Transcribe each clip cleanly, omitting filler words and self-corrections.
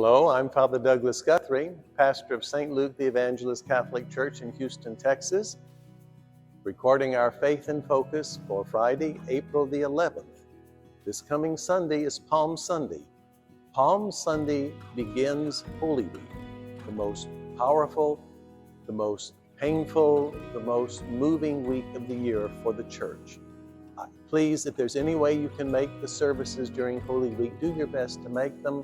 Hello, I'm Father Douglas Guthrie, pastor of St. Luke the Evangelist Catholic Church in Houston, Texas, recording our Faith in Focus for Friday, April the 11th. This coming Sunday is Palm Sunday. Palm Sunday begins Holy Week, the most powerful, the most painful, the most moving week of the year for the church. Please, if there's any way you can make the services during Holy Week, do your best to make them.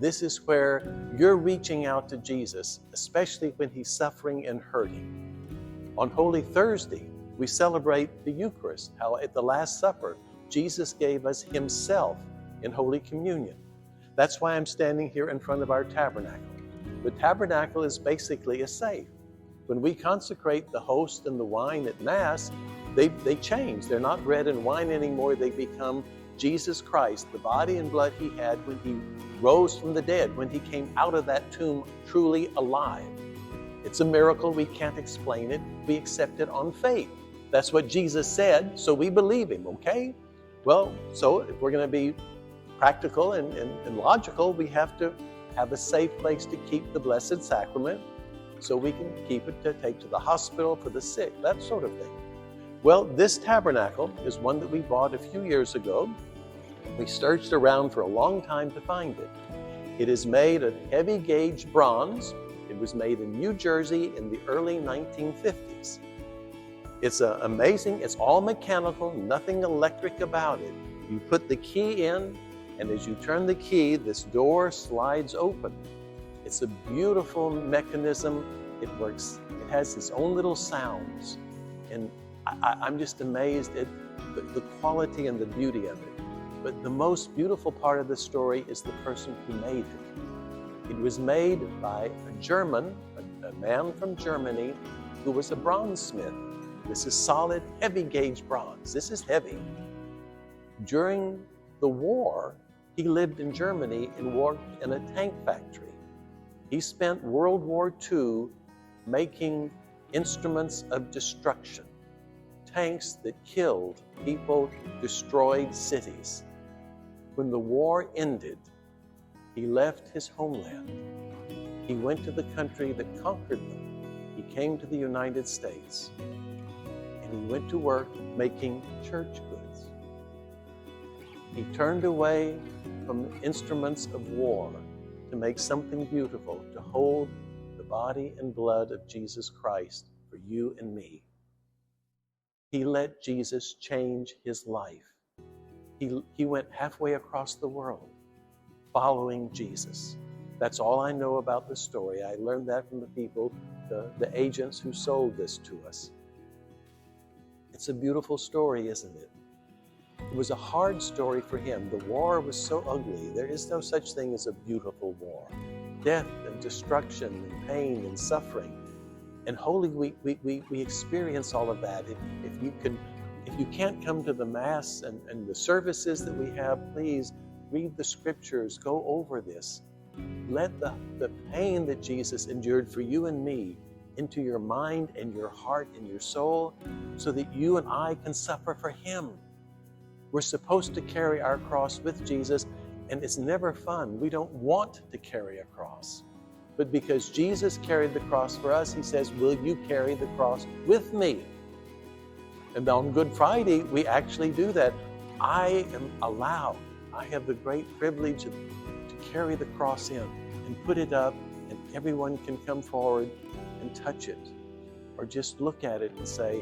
This is where you're reaching out to Jesus, especially when he's suffering and hurting. On Holy Thursday, we celebrate the Eucharist, how at the Last Supper, Jesus gave us himself in Holy Communion. That's why I'm standing here in front of our tabernacle. The tabernacle is basically a safe. When we consecrate the host and the wine at Mass, they change. They're not bread and wine anymore. They become Jesus Christ, the body and blood he had when he rose from the dead, when he came out of that tomb truly alive. It's a miracle. We can't explain it. We accept it on faith. That's what Jesus said, so we believe him, okay? Well, so if we're going to be practical and logical, we have to have a safe place to keep the Blessed Sacrament so we can keep it to take to the hospital for the sick, that sort of thing. Well, this tabernacle is one that we bought a few years ago. We searched around for a long time to find it. It is made of heavy gauge bronze. It was made in New Jersey in the early 1950s. It's amazing. It's all mechanical, nothing electric about it. You put the key in, and as you turn the key, this door slides open. It's a beautiful mechanism. It works. It has its own little sounds. And I'm just amazed at the quality and the beauty of it. But the most beautiful part of the story is the person who made it. It was made by a German, a man from Germany, who was a bronzesmith. This is solid, heavy gauge bronze. This is heavy. During the war, he lived in Germany and worked in a tank factory. He spent World War II making instruments of destruction. Tanks that killed people, destroyed cities. When the war ended, he left his homeland. He went to the country that conquered them. He came to the United States, and he went to work making church goods. He turned away from instruments of war to make something beautiful, to hold the body and blood of Jesus Christ for you and me. He let Jesus change his life. He went halfway across the world following Jesus. That's all I know about the story. I learned that from the people, the agents who sold this to us. It's a beautiful story, isn't it? It was a hard story for him. The war was so ugly. There is no such thing as a beautiful war. Death and destruction and pain and suffering. And Holy Week, we experience all of that. If you can't come to the Mass and the services that we have, please read the Scriptures, go over this. Let the pain that Jesus endured for you and me into your mind and your heart and your soul so that you and I can suffer for him. We're supposed to carry our cross with Jesus, and it's never fun. We don't want to carry a cross. But because Jesus carried the cross for us, he says, will you carry the cross with me? And on Good Friday, we actually do that. I am allowed. I have the great privilege to carry the cross in and put it up, and everyone can come forward and touch it or just look at it and say,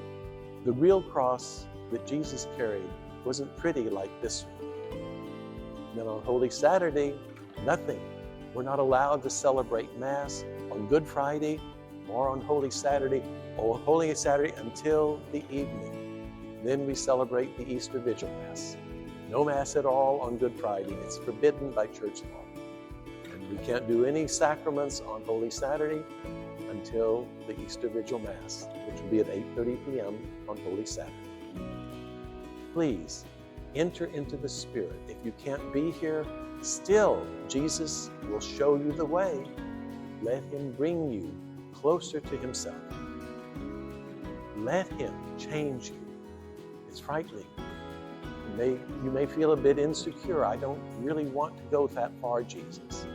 the real cross that Jesus carried wasn't pretty like this one. And then on Holy Saturday, nothing. We're not allowed to celebrate Mass on Good Friday or on Holy Saturday until the evening. Then we celebrate the Easter Vigil Mass. No Mass at all on Good Friday. It's forbidden by church law. And we can't do any sacraments on Holy Saturday until the Easter Vigil Mass, which will be at 8:30 p.m. on Holy Saturday. Please enter into the Spirit. If you can't be here, still, Jesus will show you the way. Let him bring you closer to himself. Let him change you. It's frightening. You may feel a bit insecure. I don't really want to go that far, Jesus.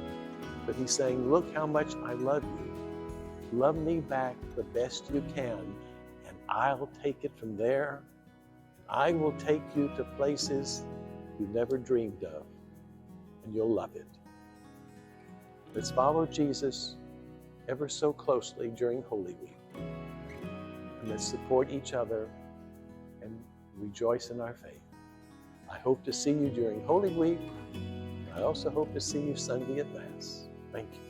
but he's saying, look how much I love you. Love me back the best you can, and I'll take it from there. I will take you to places you never dreamed of, and you'll love it. Let's follow Jesus ever so closely during Holy Week. And let's support each other and rejoice in our faith. I hope to see you during Holy Week. I also hope to see you Sunday at Mass. Thank you.